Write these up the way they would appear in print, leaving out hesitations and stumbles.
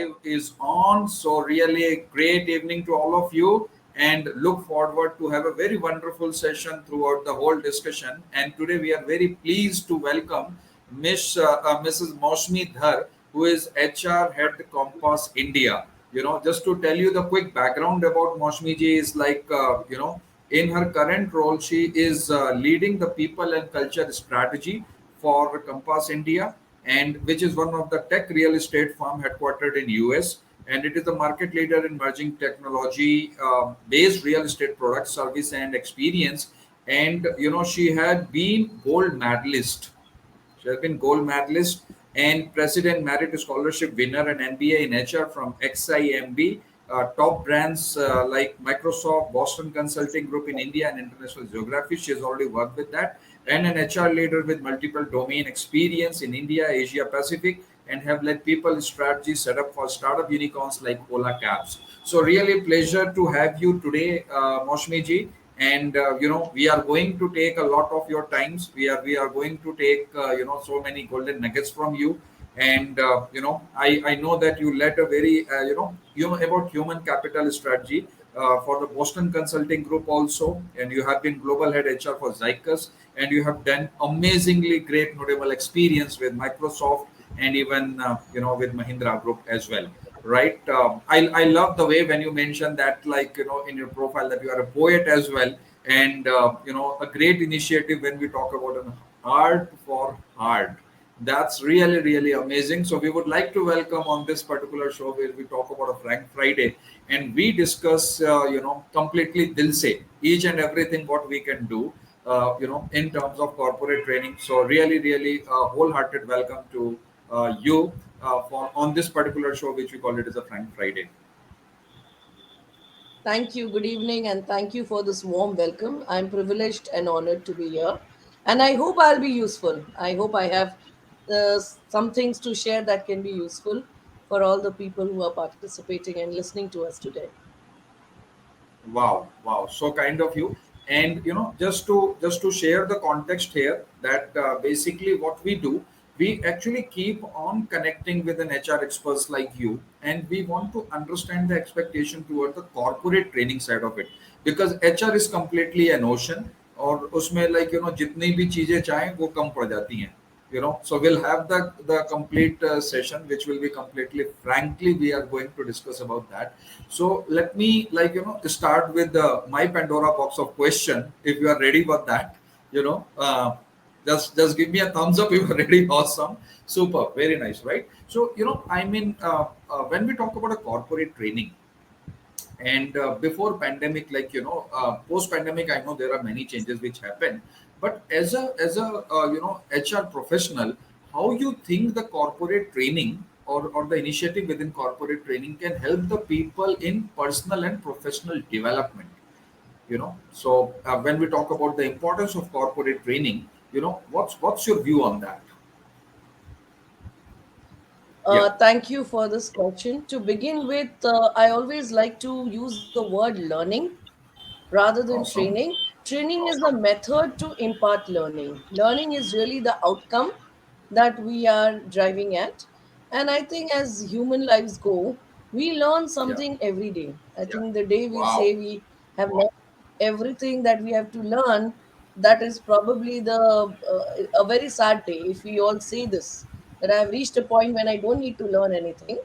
live is on. So really a great evening to all of you, and look forward to have a very wonderful session throughout the whole discussion. And today we are very pleased to welcome Mrs. Moushumi Dhar, who is HR head Compass India. Just to tell you the quick background about Moushumi ji is like, in her current role, she is leading the people and culture strategy for Compass India, and which is one of the tech real estate firm headquartered in US. And it is the market leader in emerging technology based real estate products, service, and experience. And she had been gold medalist. She has been gold medalist and President Merit Scholarship winner and MBA in HR from XIMB. Top brands like Microsoft, Boston Consulting Group in India, and International Geography. She has already worked with that. And an HR leader with multiple domain experience in India, Asia Pacific, and have led people strategy set up for startup unicorns like Ola Cabs. So really pleasure to have you today, Moushumi ji. And we are going to take a lot of your times. We are going to take so many golden nuggets from you. And I know that you led a very about human capital strategy for the Boston Consulting Group also, and you have been global head HR for Zycus, and you have done amazingly great notable experience with Microsoft and even with Mahindra Group as well, right? I love the way when you mentioned that, like, in your profile, that you are a poet as well. And a great initiative when we talk about an art for heart. That's really, really amazing. So we would like to welcome on this particular show where we talk about a Frank Friday, and we discuss, completely dil se, each and everything what we can do, in terms of corporate training. So really, really wholehearted welcome to you for on this particular show, which we call it as a Frank Friday. Thank you. Good evening, and thank you for this warm welcome. I'm privileged and honored to be here, and I hope I'll be useful. I hope I have some things to share that can be useful for all the people who are participating and listening to us today. Wow, wow, so kind of you. And just to share the context here, that basically what we do, we actually keep on connecting with an HR experts like you, and we want to understand the expectation toward the corporate training side of it, because HR is completely an ocean, और उसमें like जितनी भी चीजें चाहें वो कम पड़ जाती हैं. So we'll have the complete session, which will be completely frankly we are going to discuss about that. So let me, like, start with my Pandora box of question, if you are ready for that. you know uh, just give me a thumbs up if you're ready. Awesome, super, very nice, right? So I mean, when we talk about a corporate training, and before pandemic, like, post pandemic, I know there are many changes which happen. But as a HR professional, how you think the corporate training, or the initiative within corporate training can help the people in personal and professional development? So when we talk about the importance of corporate training, what's your view on that? Yeah. Thank you for this question. To begin with, I always like to use the word learning rather than Awesome. training. Training is the method to impart learning. Learning is really the outcome that we are driving at. And I think as human lives go, we learn Yeah. something every day. I think the day we Wow. say we have learned everything that we have to learn, that is probably a very sad day if we all say this, that I have reached a point when I don't need to learn anything.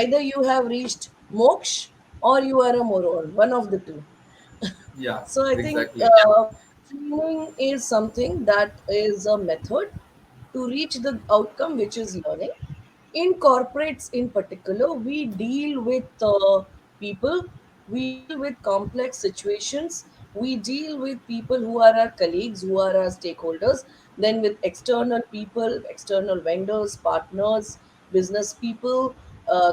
Either you have reached moksha or you are a moron, one of the two. Yeah, So I think exactly. training is something that is a method to reach the outcome, which is learning. In corporates, in particular, we deal with people, we deal with complex situations, we deal with people who are our colleagues, who are our stakeholders, then with external people, external vendors, partners, business people,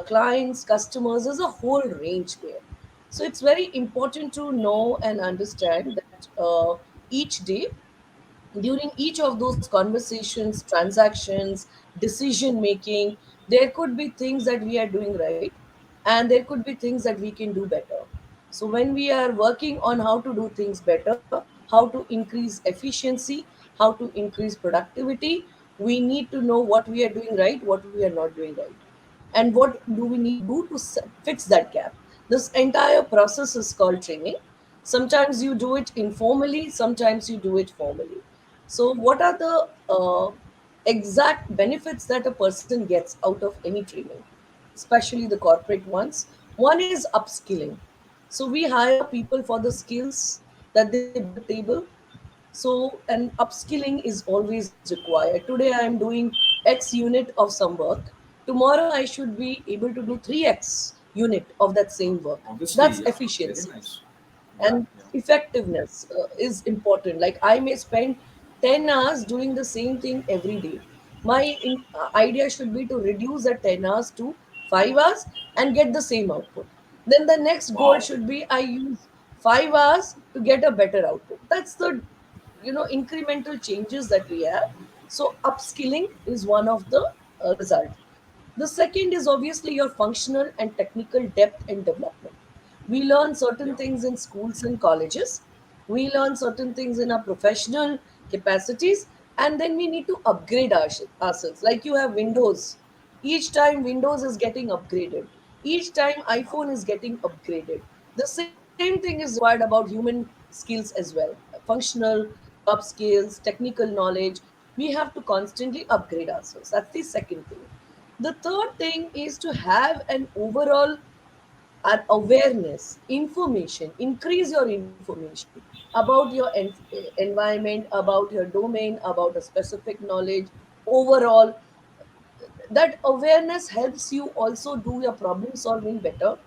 clients, customers. There's a whole range there. So it's very important to know and understand that each day, during each of those conversations, transactions, decision making, there could be things that we are doing right, and there could be things that we can do better. So when we are working on how to do things better, how to increase efficiency, how to increase productivity, we need to know what we are doing right, what we are not doing right. and what do we need to do to fix that gap. This entire process is called training. Sometimes you do it informally, sometimes you do it formally. So what are the exact benefits that a person gets out of any training, especially the corporate ones? One is upskilling. So we hire people for the skills that they bring to the table. So, and upskilling is always required. Today, I am doing X unit of some work. Tomorrow, I should be able to do 3X unit of that same work. Obviously, That's yeah, very efficiency. nice. Yeah, And yeah. effectiveness is important. Like I may spend 10 hours doing the same thing every day. My idea should be to reduce that 10 hours to 5 hours and get the same output. Then the next goal Wow. should be I use 5 hours to get a better output. That's the incremental changes that we have. So upskilling is one of the result. The second is obviously your functional and technical depth and development. We learn certain Yeah. things in schools and colleges. We learn certain things in our professional capacities, and then we need to upgrade ourselves. Like you have Windows. Each time Windows is getting upgraded. Each time iPhone is getting upgraded. The same thing is required about human skills as well. Functional, job skills, technical knowledge. We have to constantly upgrade ourselves. That's the second thing. The third thing is to have an overall awareness, information, increase your information about your environment, about your domain, about a specific knowledge overall. That awareness helps you also do your problem solving better.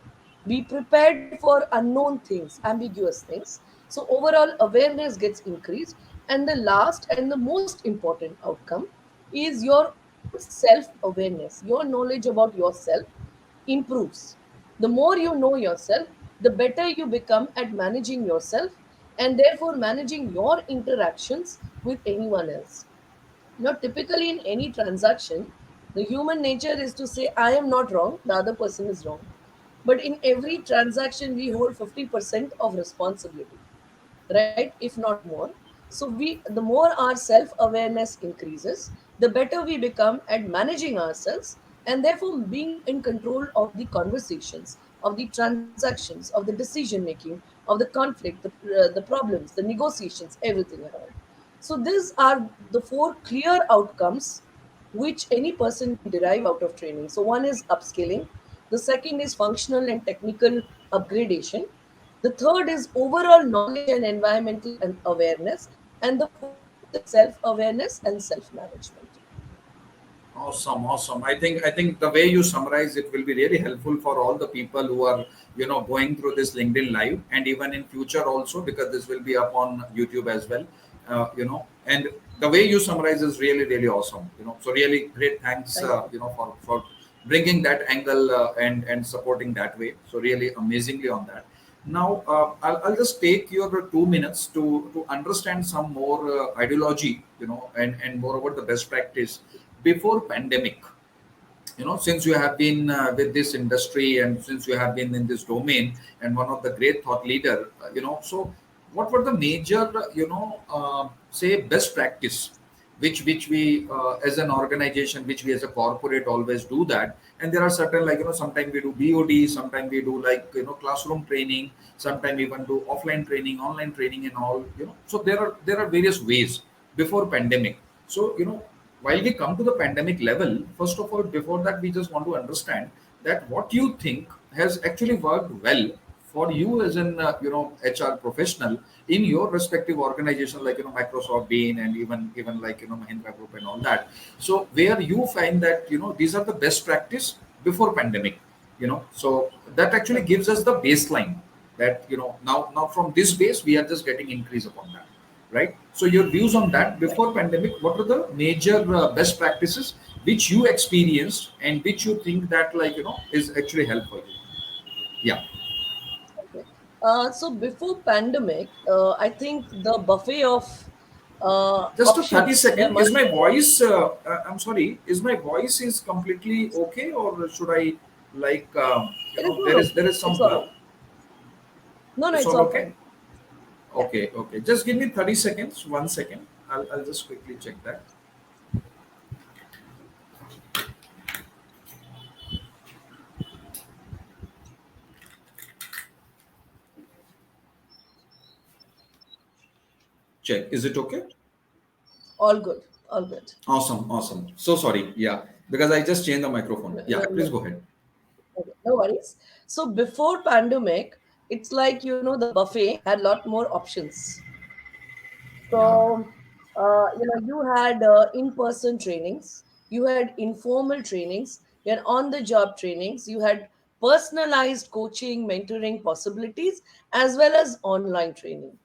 Be prepared for unknown things, ambiguous things. So overall awareness gets increased. And the last and the most important outcome is your own self awareness. Your knowledge about yourself improves. The more you know yourself, the better you become at managing yourself, and therefore managing your interactions with anyone else. Now, typically in any transaction, the human nature is to say, I am not wrong, the other person is wrong. But in every transaction, we hold 50% of responsibility, right? If not more. So the more our self-awareness increases, the better we become at managing ourselves, and therefore being in control of the conversations, of the transactions, of the decision making, of the conflict, the problems, the negotiations, everything around. So these are the four clear outcomes which any person can derive out of training. So one is upskilling, the second is functional and technical upgradation, the third is overall knowledge and environmental awareness, and the fourth is self-awareness and self-management. Awesome, awesome. I think the way you summarize it will be really helpful for all the people who are going through this LinkedIn live, and even in future also, because this will be up on YouTube as well. And the way you summarize is really really awesome. So really great. Thanks. Thank you. For bringing that angle and supporting that way. So really amazingly on that. Now I'll just take your 2 minutes to understand some more ideology, and moreover the best practice before pandemic. Since you have been with this industry, and since you have been in this domain, and one of the great thought leader, so what were the major say best practice which we as an organization, which we as a corporate always do that. And there are certain, like, sometimes we do BOD, sometimes we do, like, classroom training, sometimes even do offline training, online training and all. So there are various ways before pandemic. So while we come to the pandemic level, first of all, before that, we just want to understand that what you think has actually worked well for you as an HR professional in your respective organization, like Microsoft, Bain, and even like Mahindra Group and all that. So where you find that these are the best practice before pandemic. So that actually gives us the baseline, that now from this base we are just getting increase upon that, right? So your views on that Right. before pandemic, what are the major best practices which you experienced and which you think that, like, is actually helpful? Yeah. Okay. So before pandemic, I think the buffet of Just a 30 options were second. much Is my more. voice, I'm sorry, is my voice is completely okay, or should I, like, It is not there okay. is some It's all blur? okay. No, no, It's it's all all okay? fine. Yeah. Okay, okay. Just give me 30 seconds, 1 second. I'll just quickly check that. Check. Is it okay? All good, all good. Awesome, awesome. So sorry. Yeah, because I just changed the microphone. No, Yeah, no, please go ahead. okay, no worries. So before pandemic, it's like, the buffet had a lot more options. Yeah, So, you had in-person trainings, you had informal trainings, you had on-the-job trainings, you had personalized coaching, mentoring possibilities, as well as online training.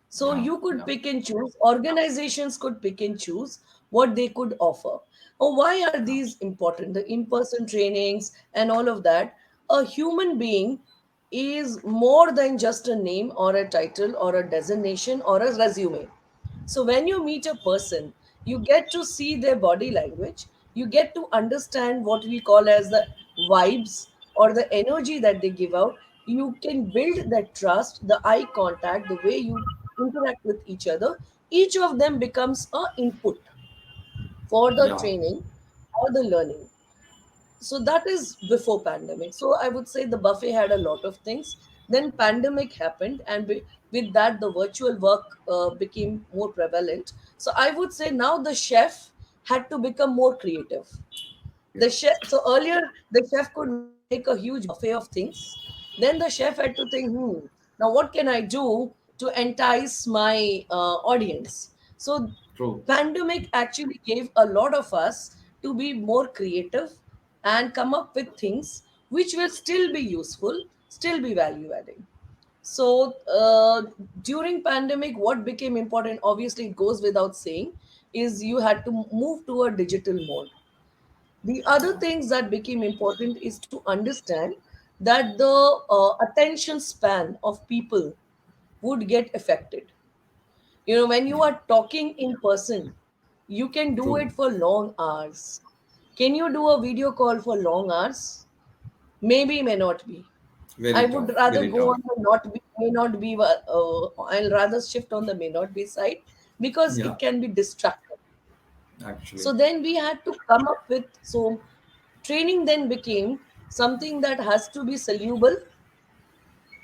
So yeah, you could yeah, pick and choose, organizations could pick and choose what they could offer. Oh, why are yeah, these important? The in person trainings and all of that. A human being is more than just a name or a title or a designation or a resume. So when you meet a person, you get to see their body language, you get to understand what we call as the vibes or the energy that they give out. You can build that trust, the eye contact, the way you interact with each other. Each of them becomes a input for the yeah. training or the learning. So that is before pandemic. So I would say the buffet had a lot of things. Then pandemic happened, and with that the virtual work became more prevalent. So I would say now the chef had to become more creative. The chef, so earlier the chef could make a huge buffet of things. Then the chef had to think, now what can I do to entice my audience? So True. pandemic actually gave a lot of us to be more creative and come up with things which will still be useful, still be value adding. So during pandemic, what became important, obviously it goes without saying, is you had to move to a digital mode. The other things that became important is to understand that the attention span of people would get affected. When you Yeah, are talking in person, you can do true. it for long hours. Can you do a video call for long hours? Maybe, may not be. I Very tough. would rather Very go tough. on the not be, may not be. I'll rather shift on the may not be side because Yeah, it can be distracting. actually. So then we had to come up with, so training then became something that has to be soluble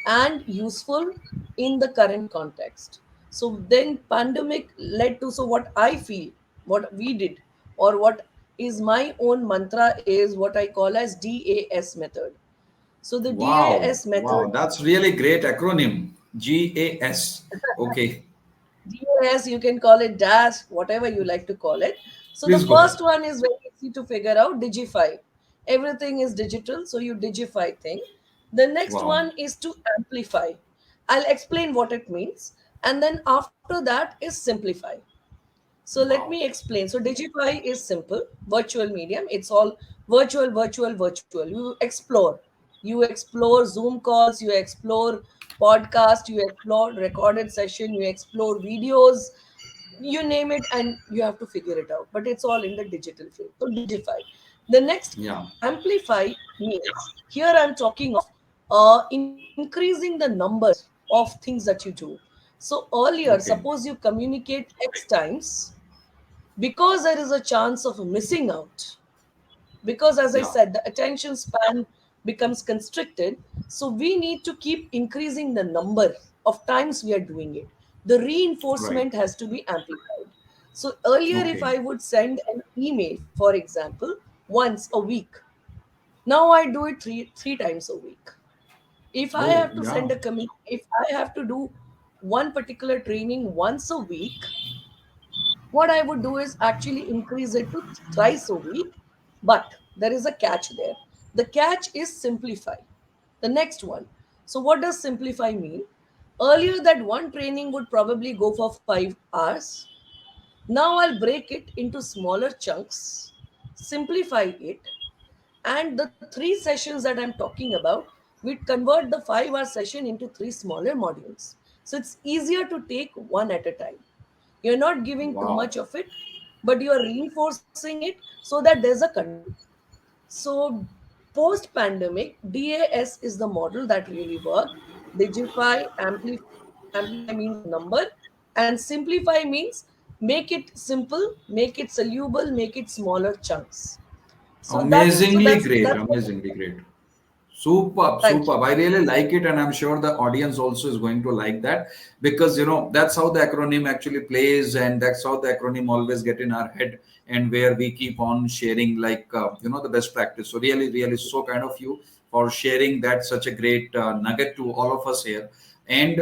and useful in the current context. So then pandemic led to, so what I feel, what we did, or what is my own mantra is what I call as DAS method. So the Wow, DAS method, wow. That's really great acronym. GAS. Okay, DAS, you can call it dash, whatever you like to call it. So the please go ahead. first one is very easy to figure out, digify. Everything is digital, so you digify thing. The next Wow, one is to amplify. I'll explain what it means. And then after that is simplify. So let me wow, explain. So Digify is simple, virtual medium. It's all virtual, virtual, virtual. You explore. You explore Zoom calls, you explore podcast, you explore recorded session, you explore videos, you name it, and you have to figure it out. But it's all in the digital field. So Digify. The next, yeah, amplify means here I'm talking of increasing the numbers of things that you do. So earlier, okay, suppose you communicate X times, because there is a chance of missing out, because as I yeah, said, the attention span becomes constricted. So we need to keep increasing the number of times we are doing it. The right, reinforcement has to be amplified. So earlier, if okay, I would send an email, for example, once a week, now I do it three times a week. If I oh, have to yeah, send a if I have to do one particular training once a week, what I would do is actually increase it to thrice a week. But there is a catch there. The catch is simplify. The next one. So, what does simplify mean? Earlier, that one training would probably go for 5 hours. Now, I'll break it into smaller chunks, simplify it, and the three sessions that I'm talking about, we convert the 5 hour session into three smaller modules. So, it's easier to take one at a time. You're not giving too wow. much of it, but you are reinforcing it so that there's a continuity. So, post pandemic, DAS is the model that really worked. Digify, amplify means number, and simplify means make it simple, make it soluble, make it smaller chunks. So that is so Amazingly that's great, that's amazingly great. Superb, Thank superb. you. I really like it, and I'm sure the audience also is going to like that, because that's how the acronym actually plays, and that's how the acronym always get in our head, and where we keep on sharing like the best practice. So really, really, so kind of you for sharing that such a great nugget to all of us here. And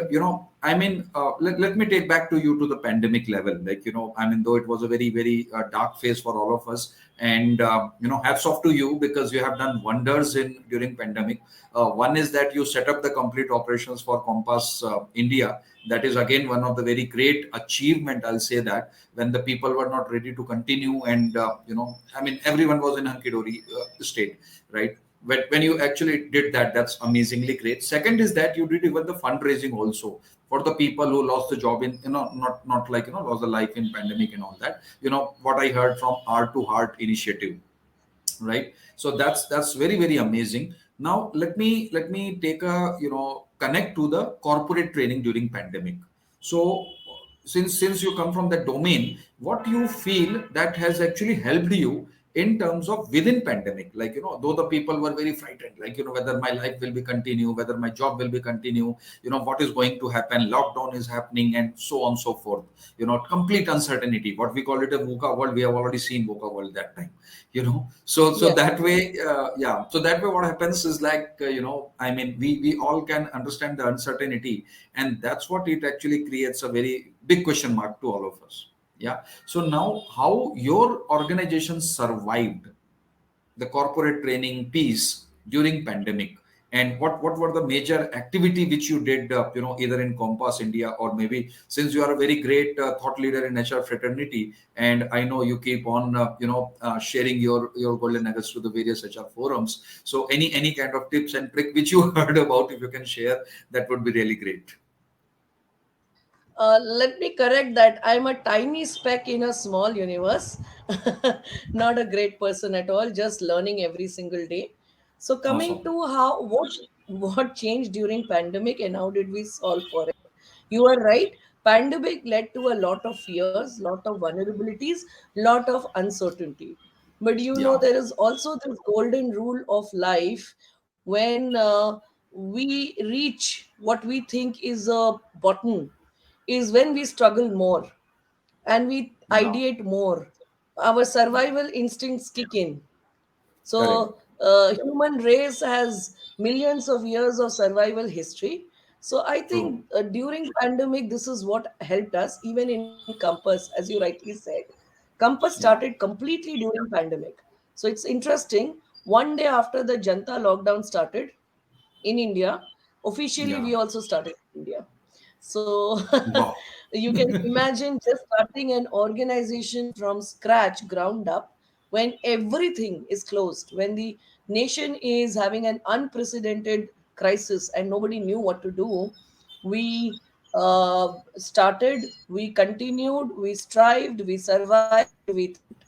I mean, let me take back to you to the pandemic level. Like I mean, though it was a very very dark phase for all of us, and hats off to you because you have done wonders in during pandemic. One is that you set up the complete operations for Compass India. That is again one of the very great achievement, I'll say that, when the people were not ready to continue, and I mean, everyone was in hunky dory state, right? But when you actually did that, that's amazingly great. Second is that you did even the fundraising also for the people who lost the job in, not like lost the life in pandemic and all that. What I heard from Heart to Heart initiative, right? So that's very very amazing. Now let me take a connect to the corporate training during pandemic. So since you come from that domain, what you feel that has actually helped you in terms of within pandemic, like though the people were very frightened, like whether my life will be continue, whether my job will be continue, what is going to happen, lockdown is happening, and so on so forth, complete uncertainty, what we call it a VUCA world. We have already seen VUCA world that time, so Yes. that way, yeah, so that way what happens is like, I mean, we all can understand the uncertainty, and that's what it actually creates a very big question mark to all of us. Yeah. So now, how your organization survived the corporate training piece during pandemic, and what were the major activity which you did, either in Compass India, or maybe, since you are a very great thought leader in HR fraternity, and I know you keep on sharing your golden nuggets to the various HR forums. So any kind of tips and trick which you heard about, if you can share, that would be really great. Let me correct that. I'm a tiny speck in a small universe. Not a great person at all, just learning every single day. So coming Awesome. to what changed during pandemic and how did we solve for it? You are right. Pandemic led to a lot of fears, lot of vulnerabilities, lot of uncertainty. But Yeah. there is also this golden rule of life when we reach what we think is a button is when we struggle more and we Yeah. ideate more. Our survival instincts kick in. Correct. So, human race has millions of years of survival history. So, I True. think during pandemic, this is what helped us. Even in Compass, as you rightly said, Compass started Yeah. completely during pandemic. So, it's interesting. One day after the Janta lockdown started in India, officially Yeah. we also started in India. So Wow. you can imagine just starting an organization from scratch, ground up, when everything is closed, when the nation is having an unprecedented crisis and nobody knew what to do. We started, we continued, we strived, we survived, we thrived.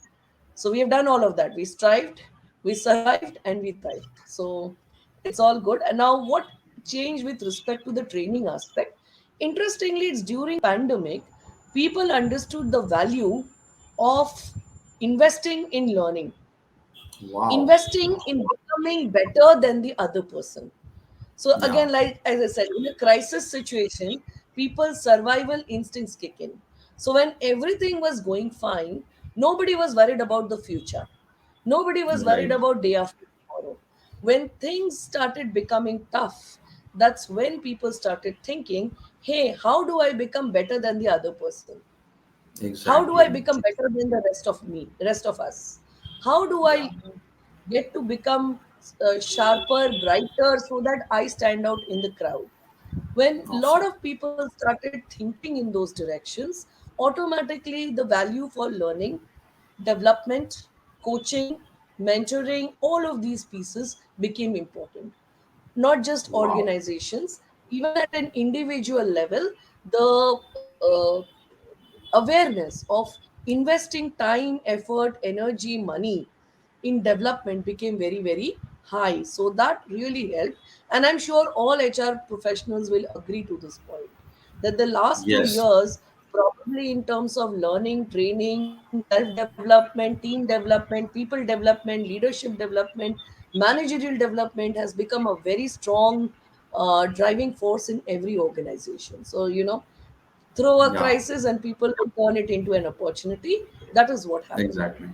So we have done all of that. We strived, we survived, and we thrived. So it's all good. And now, what changed with respect to the training aspect? Interestingly, it's during pandemic, people understood the value of investing in learning, Wow. investing in becoming better than the other person. So Yeah. again, like as I said, in a crisis situation, people's survival instincts kick in. So when everything was going fine, nobody was worried about the future. Nobody was worried Right. about day after tomorrow. When things started becoming tough, that's when people started thinking, hey, how do I become better than the other person? How do I Exactly. become better than the rest of me, rest of us? How do Yeah. I get to become sharper, brighter, so that I stand out in the crowd? When a lot Awesome. of people started thinking in those directions, automatically the value for learning, development, coaching, mentoring, all of these pieces became important. Not just Wow. organizations, even at an individual level, the awareness of investing time, effort, energy, money in development became very, very high. So that really helped. And I'm sure all HR professionals will agree to this point that the last two Yes. years, probably in terms of learning, training, self development, team development, people development, leadership development, managerial development has become a very strong driving force in every organization. So, throw a Yeah, crisis and people will turn it into an opportunity. That is what happened. exactly.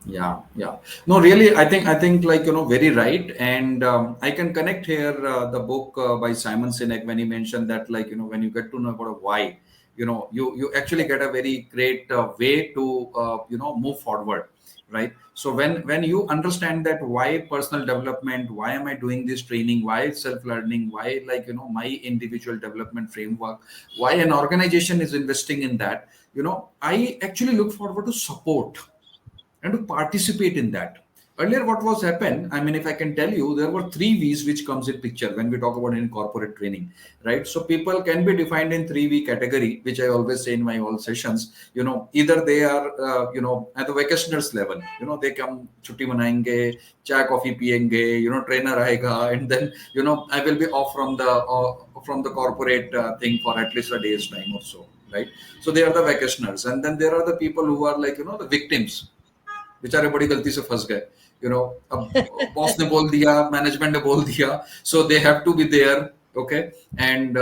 Yeah, yeah. No, really, I think like, very right. And I can connect here the book by Simon Sinek when he mentioned that, like, when you get to know about a why, you actually get a very great way to, move forward, right? So when you understand that why personal development, why am I doing this training, why self-learning, why, like, my individual development framework, why an organization is investing in that, I actually look forward to support and to participate in that. Earlier, what was happened? I mean, if I can tell you, there were three V's which comes in picture when we talk about in corporate training, right? So people can be defined in three V category, which I always say in my all sessions. Either they are, at the vacationers level. They come chutti manayenge, chai coffee piyenge, trainer aayega, and then I will be off from the corporate thing for at least a day's time or so, right? So they are the vacationers, and then there are the people who are like the victims, बेचारे बड़ी गलती से फंस गए, अब boss ने बोल दिया, मैनेजमेंट ने बोल दिया, so they have to be there, okay, and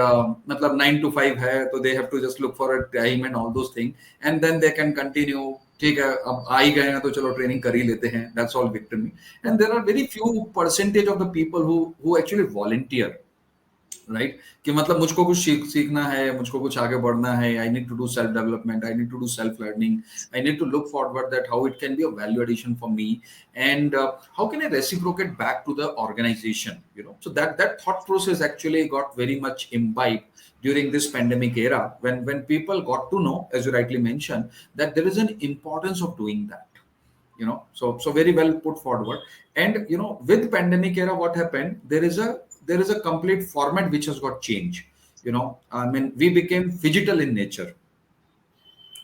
मतलब 9 to 5 है, तो they have to just look for a time and all those thing, and then they can continue, ठीक है, अब आ ही गए हैं तो चलो ट्रेनिंग कर ही लेते हैं, that's all victim, and there are very few percentage of the people who actually volunteer, right, कि मतलब मुझको कुछ सीखना है, मुझको कुछ आगे बढ़ना है, I need to do self development, I need to do self learning, I need to look forward that how it can be a value addition for me, and how can I reciprocate back to the organization, so that thought process actually got very much imbibed during this pandemic era, when people got to know, as you rightly mentioned, that there is an importance of doing that, so very well put forward. And with pandemic era, what happened, there is a complete format which has got changed. I mean, we became phygital in nature,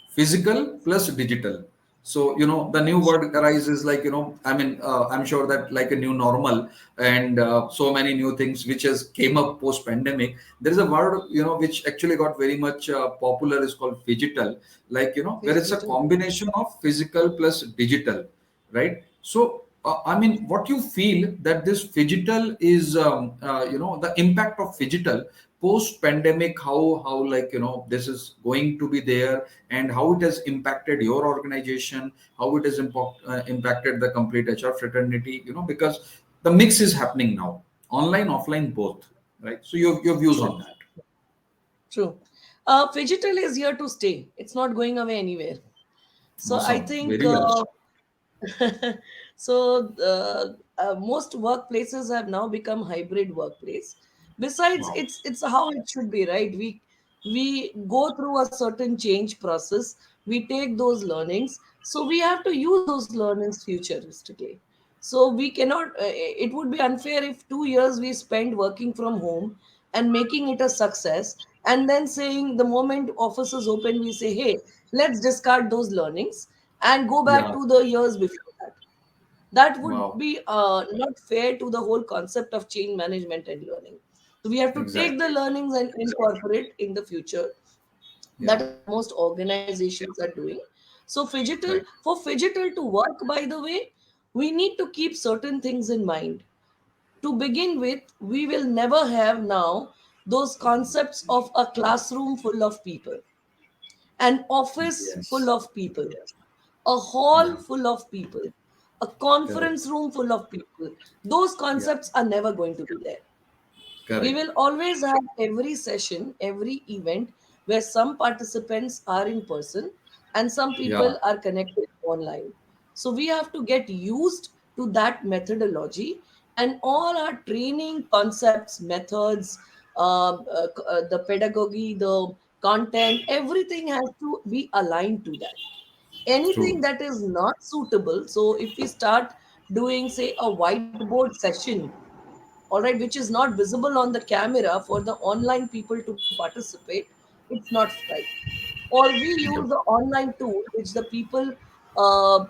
physical plus digital. So the new word arises, like, I mean, I'm sure that like a new normal, and so many new things which has came up post pandemic. There is a word, which actually got very much popular, is called phygital, like, where it's a Digital. combination of physical plus digital, right? So I mean, what you feel that this phygital is, the impact of phygital post pandemic, how like, this is going to be there, and how it has impacted your organization, how it has impacted the complete HR fraternity, because the mix is happening now, online, offline, both, right? So your views True. on that? True. Digital is here to stay. It's not going away anywhere. So I Awesome, think very well. so most workplaces have now become hybrid workplace. Besides, Wow. it's how it should be, right? We go through a certain change process. We take those learnings, so we have to use those learnings futuristically. So we cannot. It would be unfair if 2 years we spend working from home and making it a success, and then saying the moment office is open, we say, "Hey, let's discard those learnings and go back Yeah. to the years before that." That would Wow. be not fair to the whole concept of change management and learning. So we have to take the Exactly. learnings and incorporate in the future. Yeah. That is what most organizations are doing. So Right. for phygital to work, by the way, we need to keep certain things in mind. To begin with, we will never have now those concepts of a classroom full of people, an office full Yes. of people, a hall Yeah. full of people, a Correct. conference room full of people. Those Yeah. concepts are never going to be there. We Correct. will always have every session, every event where some participants are in person and some Yeah. people are connected online. So we have to get used to that methodology, and all our training concepts, methods, the pedagogy, the content, everything has to be aligned to that. Anything True. that is not suitable, so if we start doing, say, a whiteboard session, all right, which is not visible on the camera for the online people to participate, it's not right. Or we use Yep. the online tool which the people uh,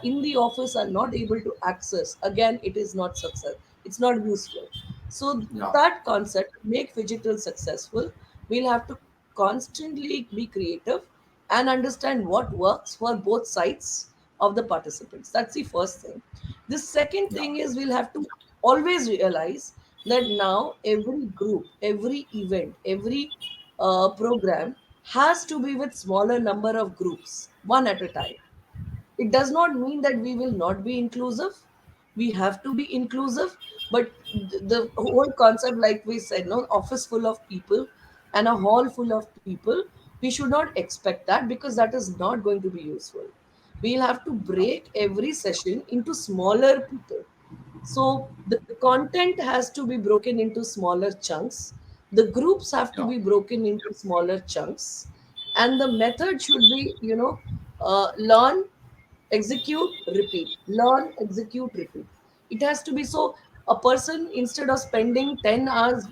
in the office are not able to access, again it is not success, it's not useful. So Yeah. that concept to make digital successful, we'll have to constantly be creative and understand what works for both sides, of the participants. That's the first thing. The second Yeah. thing is we'll have to always realize that now every group, every event, every program has to be with smaller number of groups, one at a time. It does not mean that we will not be inclusive. We have to be inclusive, but the whole concept, like we said, no office full of people and a hall full of people, we should not expect that, because that is not going to be useful. We'll have to break every session into smaller people. So the content has to be broken into smaller chunks. The groups have to Yeah. be broken into smaller chunks, and the method should be, learn, execute, repeat. Learn, execute, repeat. It has to be so. A person, instead of spending 10 hours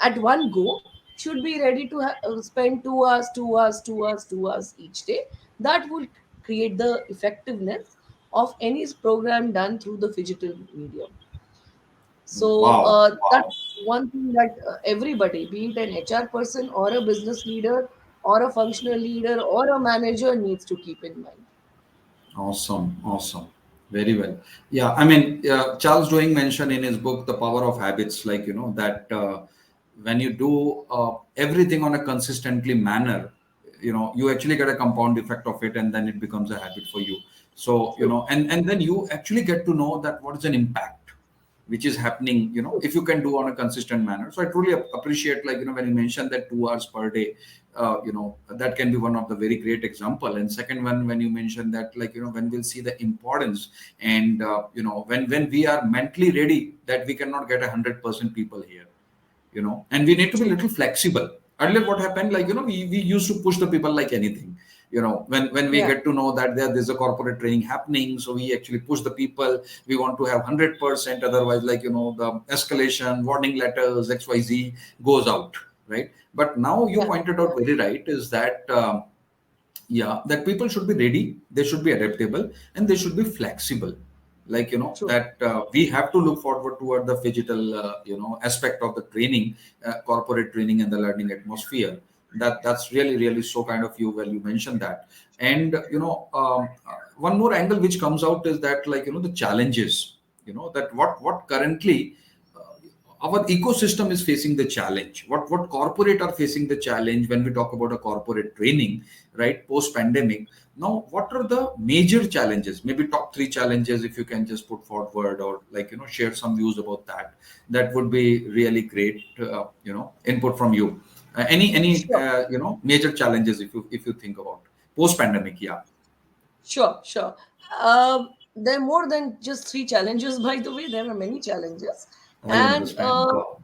at one go, should be ready to spend 2 hours, 2 hours, 2 hours, 2 hours each day. That will create the effectiveness of any program done through the digital medium. So Wow. that's Wow. one thing that everybody, be it an HR person or a business leader or a functional leader or a manager, needs to keep in mind. Awesome, awesome. Very well. Yeah, I mean, Charles Duhigg mentioned in his book, The Power of Habits, like, that when you do everything on a consistently manner, you actually get a compound effect of it, and then it becomes a habit for you. So, True, and then you actually get to know that what is an impact which is happening, true. if you can do on a consistent manner. So I truly appreciate, like, when you mentioned that 2 hours per day, that can be one of the very great example. And second one, when you mentioned that, like, when we'll see the importance, and when we are mentally ready, that we cannot get 100% people here, and we need to be a True. little flexible. Earlier what happened, like, we used to push the people like anything. When we Yeah, get to know that there's a corporate training happening, so we actually push the people. We want to have 100%, otherwise, like, the escalation warning letters XYZ goes out, right? But now you yeah, pointed out very right, is that yeah, that people should be ready, they should be adaptable, and they should be flexible. Like, true. that we have to look forward toward the digital aspect of the training, corporate training, and the learning atmosphere. That's really, really so kind of you, well, you mentioned that. And one more angle which comes out is that, like, the challenges, that what currently our ecosystem is facing the challenge. What corporate are facing the challenge when we talk about a corporate training, right? Post pandemic. Now, what are the major challenges? Maybe top three challenges, if you can just put forward, or, like, share some views about that. That would be really great. Input from you. Any Sure, major challenges, if you think about post pandemic. Yeah, sure, sure. There are more than just three challenges, by the way. There are many challenges. I And understand. Wow.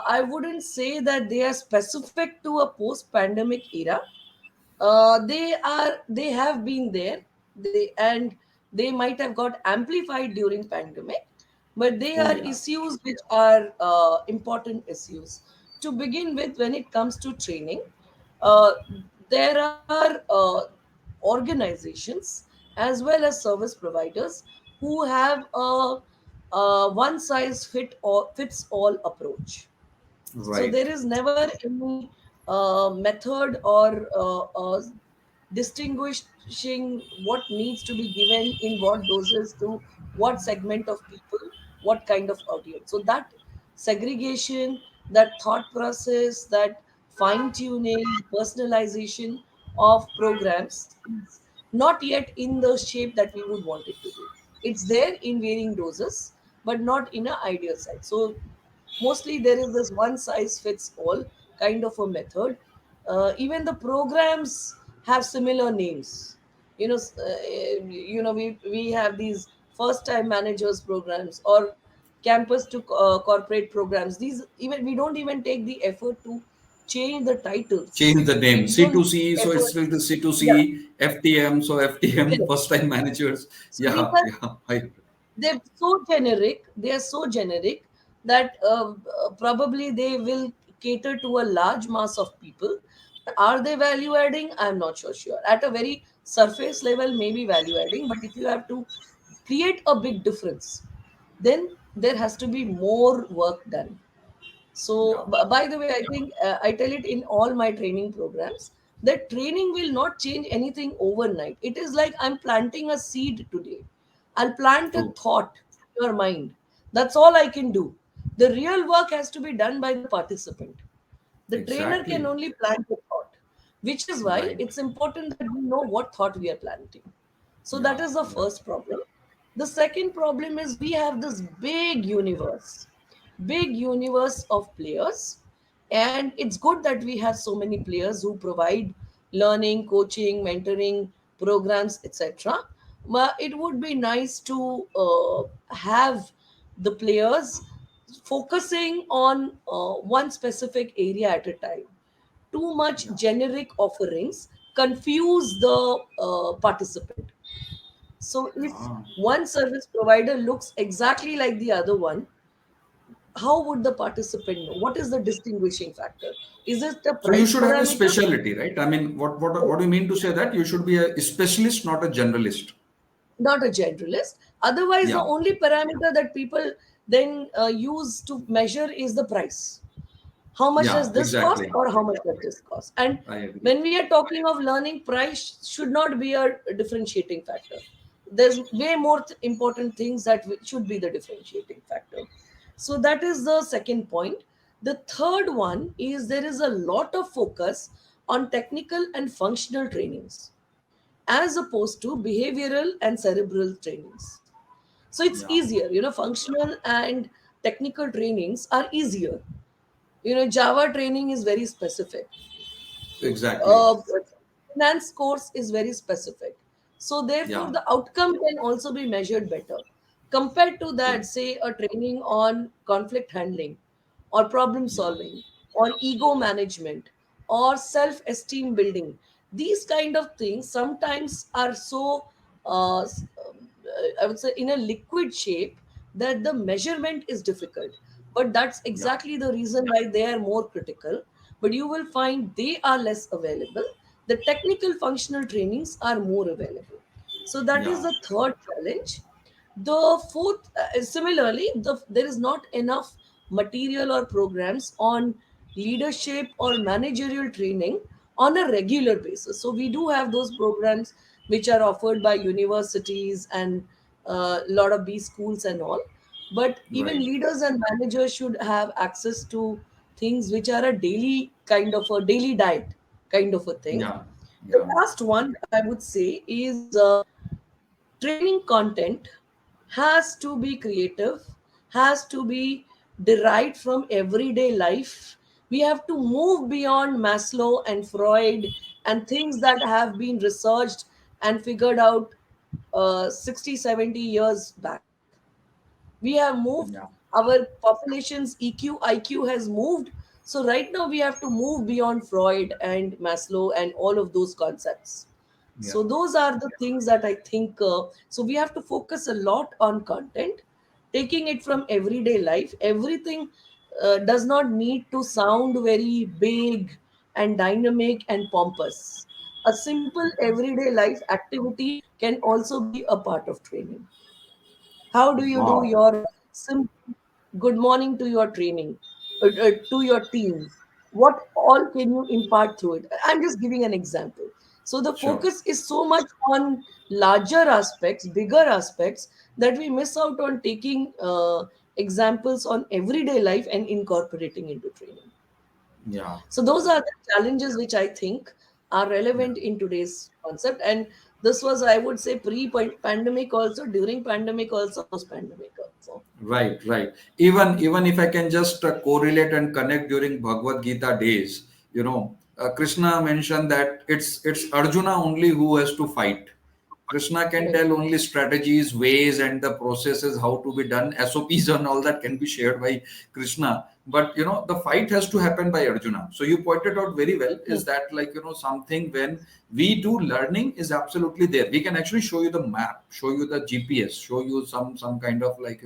I wouldn't say that they are specific to a post-pandemic era. They have been there. They might have got amplified during pandemic, but they Oh are yeah. issues which are important issues. To begin with, when it comes to training, uh, there are organizations as well as service providers who have a one size fits all approach. So Right. there is never any method or distinguishing what needs to be given in what doses to what segment of people, what kind of audience. So that segregation, that thought process, that fine tuning, personalization of programs is not yet in the shape that we would want it to be. It's there in varying doses, but not in an ideal side. So mostly there is this one size fits all kind of a method. Even the programs have similar names. We have these first time managers programs or campus to corporate programs. These, even we don't even take the effort to change the titles. Change the We name don't C2C, take so it's effort. still the Yeah, C2C. FTM, so FTM, correct. first time managers. So these Yeah, are, yeah. I, they're so generic, they are so generic that probably they will cater to a large mass of people, but are they value adding? I'm not so sure. At a very surface level, maybe value adding, but if you have to create a big difference, then there has to be more work done. So, yeah. by the way, I think I tell it in all my training programs. that training will not change anything overnight. It is like I'm planting a seed today. I'll plant a True. thought in your mind. That's all I can do. The real work has to be done by the participant. The trainer can Exactly. only plant the thought, which is why Right. it's important that we know what thought we are planting. So that Yeah. is the Yeah. first problem. The second problem is we have this big universe of players, and it's good that we have so many players who provide learning, coaching, mentoring programs, etc. But it would be nice to have the players focusing on one specific area at a time. Too much Yeah. generic offerings confuse the participant. So if Ah. one service provider looks exactly like the other one, how would the participant know? What is the distinguishing factor? Is it a So you price should have a parameter? specialty, right? I mean, what do you mean to say that you should be a specialist, not a generalist? Not a generalist. Otherwise, the Yeah. only parameter that people then use to measure is the price. How much does Yeah. this cost Exactly. or how much does this cost? And I agree. when we are talking of learning, price should not be a differentiating factor. There's way more important things that should be the differentiating factor. So that is the second point. The third one is there is a lot of focus on technical and functional trainings as opposed to behavioral and cerebral trainings. So it's Yeah. easier, functional and technical trainings are easier. Java training is very specific. Exactly. uh, Finance course is very specific. So therefore Yeah. the outcome can also be measured better compared to True. that, say a training on conflict handling or problem Yeah. solving or ego management or self esteem building. These kind of things sometimes are so I would say in a liquid shape that the measurement is difficult. But that's Yeah. exactly the reason why they are more critical. But you will find they are less available. The technical functional trainings are more available. So that is Yeah. the third challenge. The fourth, similarly, there is not enough material or programs on leadership or managerial training on a regular basis. So we do have those programs which are offered by universities and a lot of B schools and all. But even Right. leaders and managers should have access to things which are a daily kind of a daily diet kind of a thing. Yeah. The Yeah. last one I would say is training content has to be creative, has to be derived from everyday life. We have to move beyond Maslow and Freud and things that have been researched and figured out 60, 70 years back. We have moved, Yeah. our population's EQ, IQ has moved. So right now we have to move beyond Freud and Maslow and all of those concepts. So Yeah. those are the things that I think. So we have to focus a lot on content, taking it from everyday life. Everything does not need to sound very big and dynamic and pompous. A simple everyday life activity can also be a part of training. How do you do Wow. your simple good morning to your training, to your team? What all can you impart through it? I'm just giving an example. So the Sure. focus is so much on larger aspects, bigger aspects, that we miss out on taking examples on everyday life and incorporating into training. Yeah. So those are the challenges which I think are Yeah. relevant in today's concept. And this was, I would say, pre-pandemic also, during pandemic also, post-pandemic also. Right, right. Even if I can just correlate and connect during Bhagavad Gita days, Krishna mentioned that it's Arjuna only who has to fight. Krishna can Correct. tell only strategies, ways, and the processes how to be done. SOPs and all that can be shared by Krishna. But the fight has to happen by Arjuna. So you pointed out very well Hmm. is that like something when we do learning is absolutely there. We can actually show you the map, show you the GPS, show you some kind of like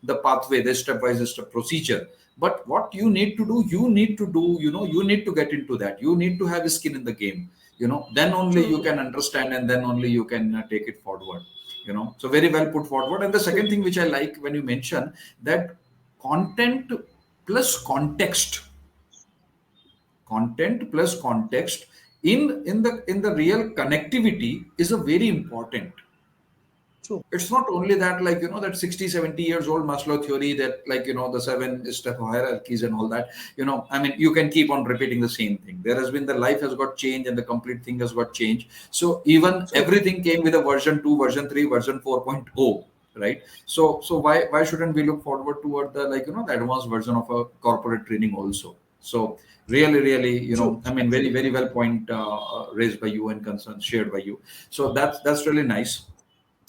the pathway, the step by step procedure. But what you need to do, you need to get into that. You need to have skin in the game. Then only True, you true, can understand and then only you can take it forward. So very well put forward. And the true. second thing which I like when you mention that content plus context, content plus context In the real connectivity is a very important. True. It's not only that, like, that 60, 70 years old Maslow theory, that, like, the seven step hierarchies and all that. I mean, you can keep on repeating the same thing. There has been, the life has got changed and the complete thing has got changed. So even True. everything came with a version 2, version 3, version 4.0, right? So why shouldn't we look forward toward the, like, the advanced version of a corporate training also? So really, True. I mean, very, Absolutely. very well point raised by you and concerns shared by you. So that's really nice.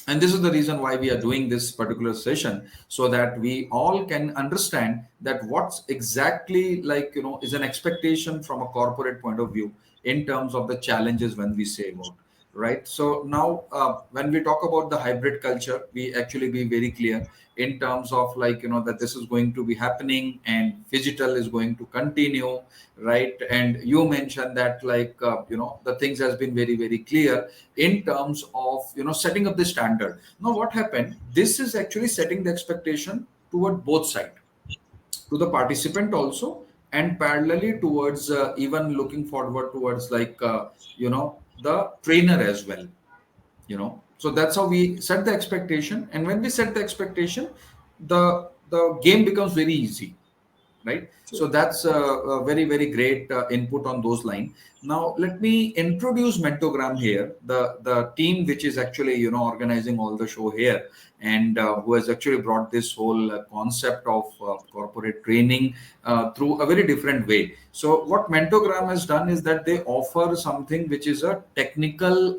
And this is the reason why we are doing this particular session, so that we all can understand that what's exactly, like, is an expectation from a corporate point of view in terms of the challenges when we say about, right? So now, when we talk about the hybrid culture, we actually be very clear in terms of, like, that this is going to be happening and digital is going to continue, right? And you mentioned that, like, the things has been very, very clear in terms of, setting up the standard. Now what happened, this is actually setting the expectation toward both sides, to the participant also, and parallelly towards, even looking forward towards, like, the trainer as well. So that's how we set the expectation, and when we set the expectation, the game becomes very easy, right? True. So that's a very, very great input on those lines. Now let me introduce Mentogram here, the team which is actually, organizing all the show here, and who has actually brought this whole concept of corporate training through a very different way. So what Mentogram has done is that they offer something which is a technical,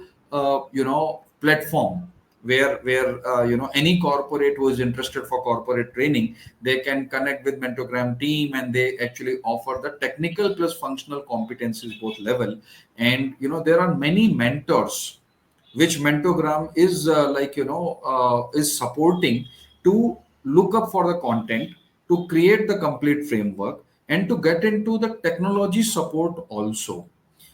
platform, where any corporate who is interested for corporate training, they can connect with Mentogram team, and they actually offer the technical plus functional competencies both level. And there are many mentors which Mentogram is, is supporting, to look up for the content, to create the complete framework, and to get into the technology support also.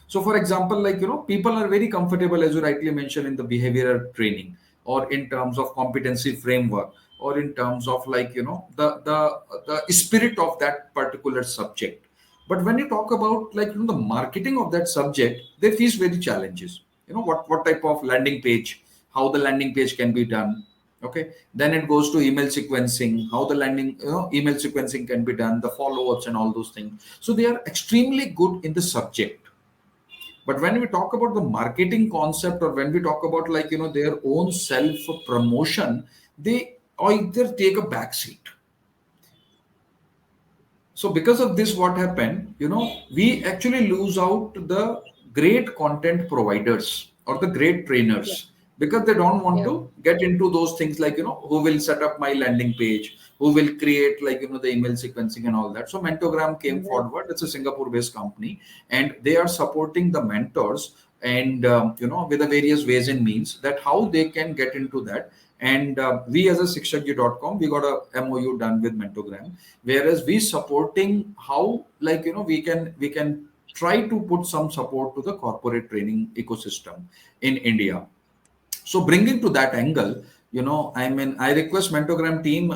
So for example, like, people are very comfortable, as you rightly mentioned, in the behavioral training, or in terms of competency framework, or in terms of, like, the spirit of that particular subject. But when you talk about, like, the marketing of that subject, they face very challenges. What type of landing page, how the landing page can be done. Okay, then it goes to email sequencing, how the landing, email sequencing can be done, the follow-ups and all those things. So they are extremely good in the subject. But when we talk about the marketing concept, or when we talk about, like, their own self promotion, they either take a back seat. So because of this, what happened, we actually lose out the great content providers or the great Yeah. trainers, because they don't want Yeah. to get into those things, like, who will set up my landing page, who will create, like, the email sequencing and all that. So Mentogram came Right. forward. It's a Singapore based company, and they are supporting the mentors, and with the various ways and means, that how they can get into that. And we, as a Shikshakji.com, we got a MOU done with Mentogram, whereas we supporting how, like, we can try to put some support to the corporate training ecosystem in India. So bringing to that angle, I mean, I request Mentogram team,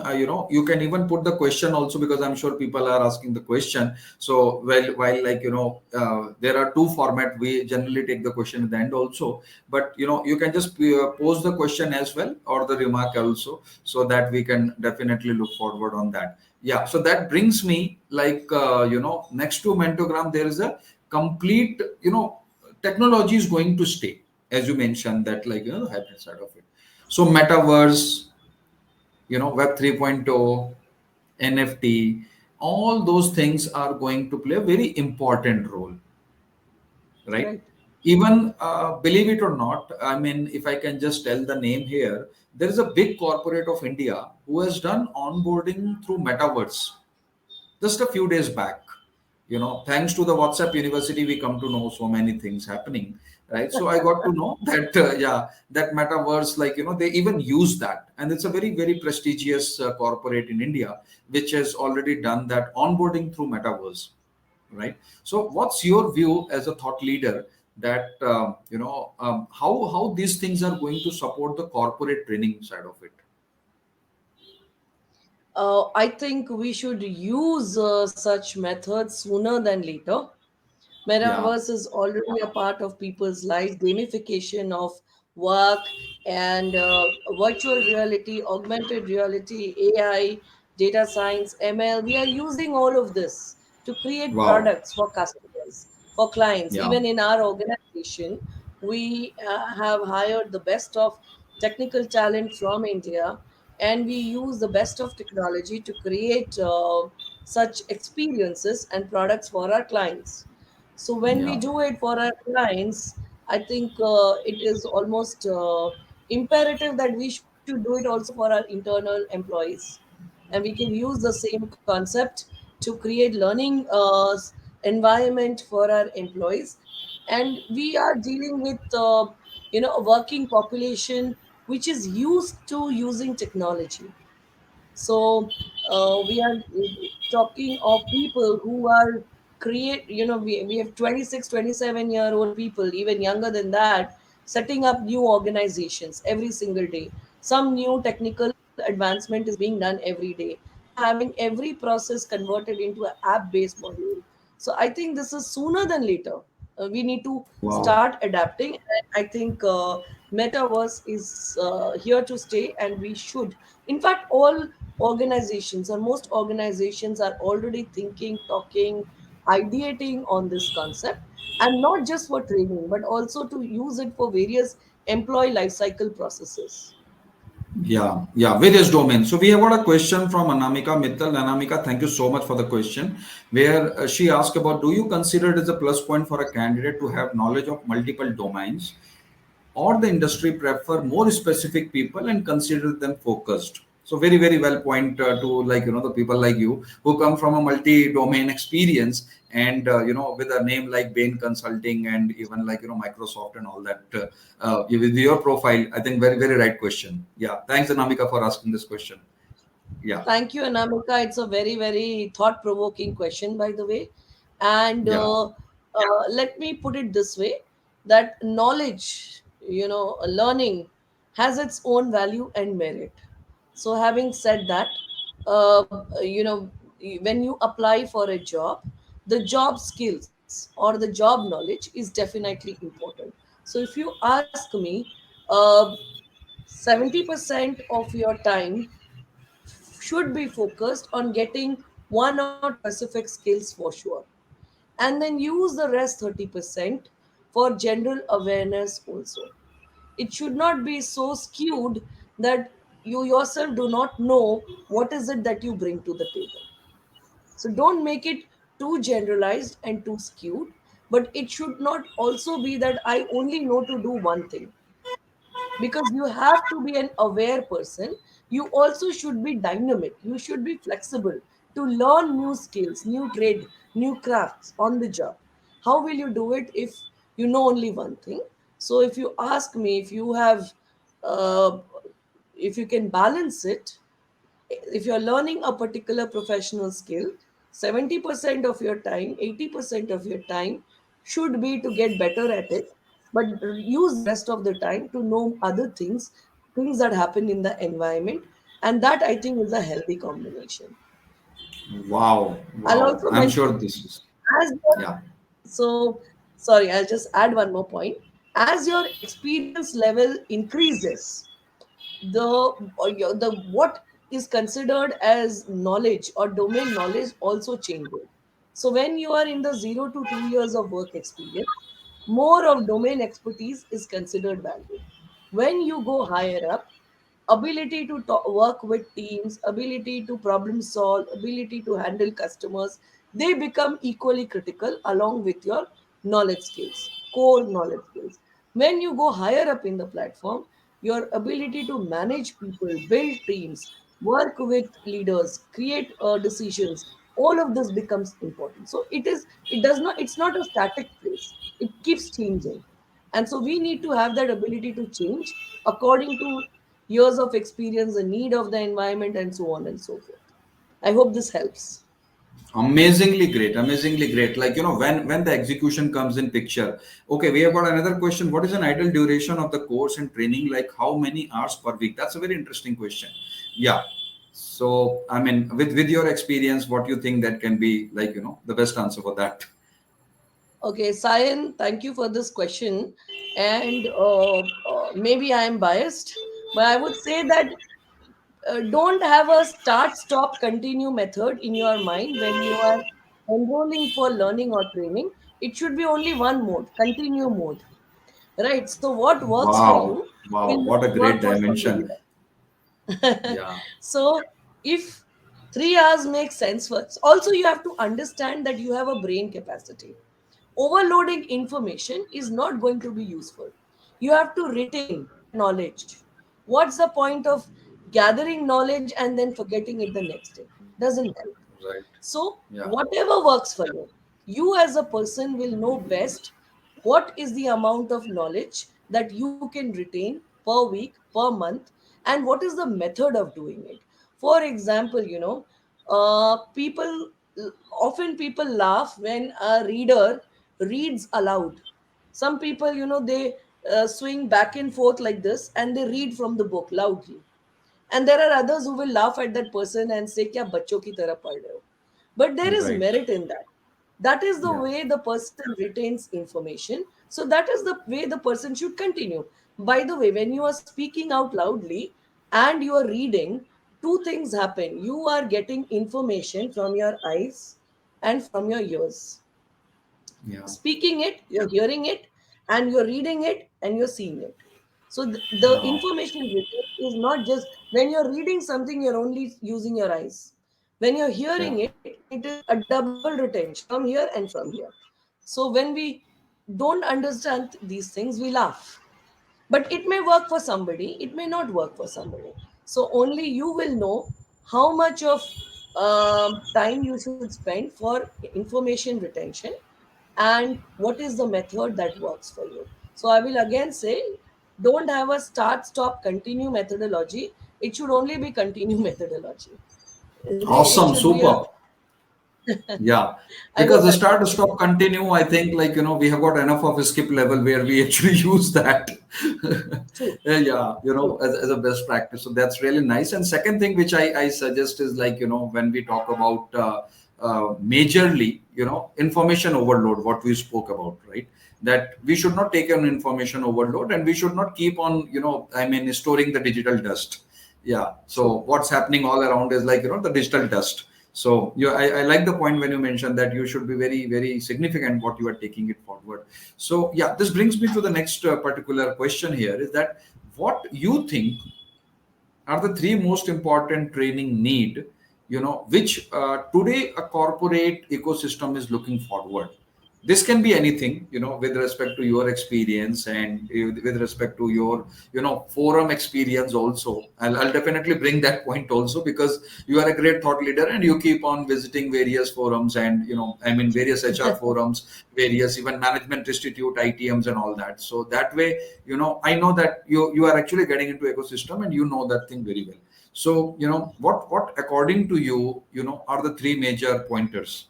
you can even put the question also, because I'm sure people are asking the question. So while, like, there are two format, we generally take the question at the end also, but you can just pose the question as well, or the remark also, so that we can definitely look forward on that. Yeah, so that brings me, like, next to Mentogram, there is a complete, technology is going to stay, as you mentioned, that, like, the hybrid side of it. So metaverse, web 3.0, NFT, all those things are going to play a very important role, right? Right. Even, believe it or not, I mean, if I can just tell the name here, there is a big corporate of India who has done onboarding through metaverse just a few days back. Thanks to the WhatsApp University, we come to know so many things happening, right? So I got to know that, yeah, that metaverse, like, they even use that, and it's a very, very prestigious corporate in India, which has already done that onboarding through metaverse, right? So what's your view as a thought leader, that, how these things are going to support the corporate training side of it? I think we should use such methods sooner than later. Yeah. Metaverse is already a part of people's lives. Gamification of work and virtual reality, augmented reality, AI, data science, ML. We are using all of this to create Wow. products for customers, for clients. Yeah. Even in our organization, we have hired the best of technical talent from India, and we use the best of technology to create such experiences and products for our clients. So when we Yeah. do it for our clients, I think it is almost imperative that we should do it also for our internal employees. And we can use the same concept to create learning environment for our employees. And we are dealing with a working population which is used to using technology. So we are talking of people who are we have 26, 27-year-old people, even younger than that, setting up new organizations every single day. Some new technical advancement is being done every day. They are having every process converted into an app based module. So I think this is sooner than later. We need to Wow. start adapting. And I think metaverse is here to stay, and we should. In fact, all organizations, or most organizations, are already thinking, talking, ideating on this concept, and not just for training, but also to use it for various employee life cycle processes. Yeah, yeah, various domains. So we have got a question from Anamika Mittal. Anamika, thank you so much for the question. Where she asked about, do you consider it as a plus point for a candidate to have knowledge of multiple domains, or the industry prefer more specific people and consider them focused? So very, very well point to, like, the people like you who come from a multi-domain experience, and with a name like Bain Consulting, and even like Microsoft and all that, with your profile. I think very, very right question. Yeah, thanks Anamika for asking this question. Yeah. Thank you, Anamika. It's a very, very thought provoking question, by the way. And Yeah. let me put it this way, that knowledge, learning has its own value and merit. So, having said that, uh, you know, when you apply for a job, the job skills or the job knowledge is definitely important. So, if you ask me, uh, 70% of your time should be focused on getting one or two specific skills for sure, and then use the rest 30% for general awareness also. It should not be so skewed that you yourself do not know what is it that you bring to the table. So don't make it too generalized and too skewed, but it should not also be that I only know to do one thing, because you have to be an aware person. You also should be dynamic, you should be flexible to learn new skills, new trade, new crafts on the job. How will you do it if you know only one thing? So if you ask me, if you have uh, if you can balance it, if you're learning a particular professional skill, 70% of your time, 80% of your time should be to get better at it, but use the rest of the time to know other things, things that happen in the environment. And that, I think, is a healthy combination. Wow. I'll Wow. also I'm mention, sure this is. as your, Yeah. so sorry, I'll just add one more point. As your experience level increases, the what is considered as knowledge or domain knowledge also changes. So when you are in the 0 to 2 years of work experience, more of domain expertise is considered valued. When you go higher up, ability to work with teams, ability to problem solve, ability to handle customers, they become equally critical along with your knowledge skills, core knowledge skills. When you go higher up in the platform, your ability to manage people, build teams, work with leaders, create decisions, all of this becomes important. So it's not a static place. It keeps changing. And so we need to have that ability to change according to years of experience, the need of the environment, and so on and so forth. I hope this helps. Amazingly great, amazingly great. Like, when the execution comes in picture. Okay, we have got another question. What is an ideal duration of the course and training? Like, how many hours per week? That's a very interesting question. Yeah. So, I mean, with your experience, what you think that can be, like, the best answer for that? Okay, Sayan, thank you for this question. And maybe I am biased, but I would say that don't have a start, stop, continue method in your mind when you are enrolling for learning or training. It should be only one mode, continue mode. Right? So, what works for Wow, you wow, will what a not work great for somebody dimension. else. Yeah, So, if 3 hours makes sense for also, you have to understand that you have a brain capacity. Overloading information is not going to be useful. You have to retain that knowledge. What's the point of gathering knowledge and then forgetting it the next day? Doesn't help. right. So, Yeah, whatever works for you, you as a person will know best what is the amount of knowledge that you can retain per week, per month, and what is the method of doing it. For example, people often people laugh when a reader reads aloud. Some people, they swing back and forth like this and they read from the book loudly, and there are others who will laugh at that person and say kya bachcho ki tarah pad rahe ho. But there is right. merit in that. That is the Yeah. way the person retains information. So that is the way the person should continue. By the way, when you are speaking out loudly and you are reading, two things happen. You are getting information from your eyes and from your ears. Yeah. Speaking it, you're hearing it, and you're reading it, and you're seeing it. So the Wow. information written is not just when you're reading something, you're only using your eyes. When you're Yeah. hearing it, it is a double retention from here and from here. So when we don't understand these things, we laugh. But it may work for somebody, it may not work for somebody. So only you will know how much of time you should spend for information retention and what is the method that works for you. So I will again say, don't have a start, stop, continue methodology. It should only be continue methodology. It Awesome, should be a, super. Yeah, I hope because the that start to works. stop continue, I think like we have got enough of a skip level where we actually use that. True, Yeah, true. as a best practice. So that's really nice. And second thing which I suggest is like when we talk about majorly information overload, what we spoke about, right? That we should not take on information overload, and we should not keep on I mean storing the digital dust. Yeah. So True. what's happening all around is like the digital dust. So I like the point when you mentioned that you should be very, very significant what you are taking it forward. So yeah, this brings me to the next particular question here is that what you think are the three most important training need, which today a corporate ecosystem is looking forward. This can be anything, with respect to your experience and with respect to your, forum experience also. I'll definitely bring that point also because you are a great thought leader and you keep on visiting various forums and, I mean, various HR forums, various even management institute, ITMs and all that. So that way, I know that you are actually getting into ecosystem and you know that thing very well. So what according to you are the three major pointers?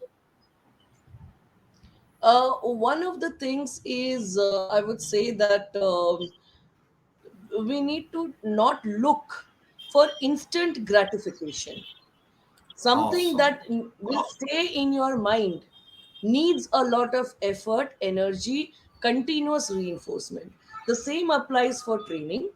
One of the things is, I would say that we need to not look for instant gratification. Something Awesome. that will stay in your mind needs a lot of effort, energy, continuous reinforcement. The same applies for training.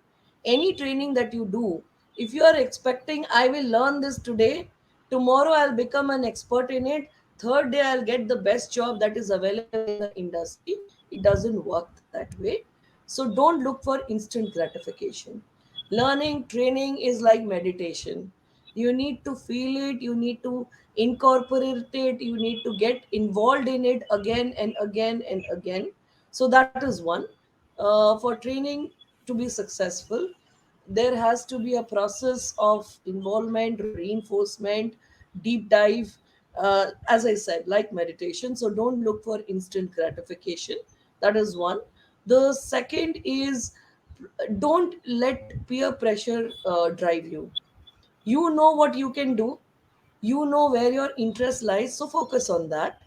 Any training that you do, if you are expecting, I will learn this today, tomorrow I'll become an expert in it, third day I'll get the best job that is available in the industry, it doesn't work that way. So don't look for instant gratification. Learning, training is like meditation. You need to feel it, you need to incorporate it, you need to get involved in it again and again and again. So that is one. For training to be successful, there has to be a process of involvement, reinforcement, deep dive, as I said, like meditation. So don't look for instant gratification. That is one. The second is, don't let peer pressure drive you. You know what you can do, you know where your interest lies, so focus on that.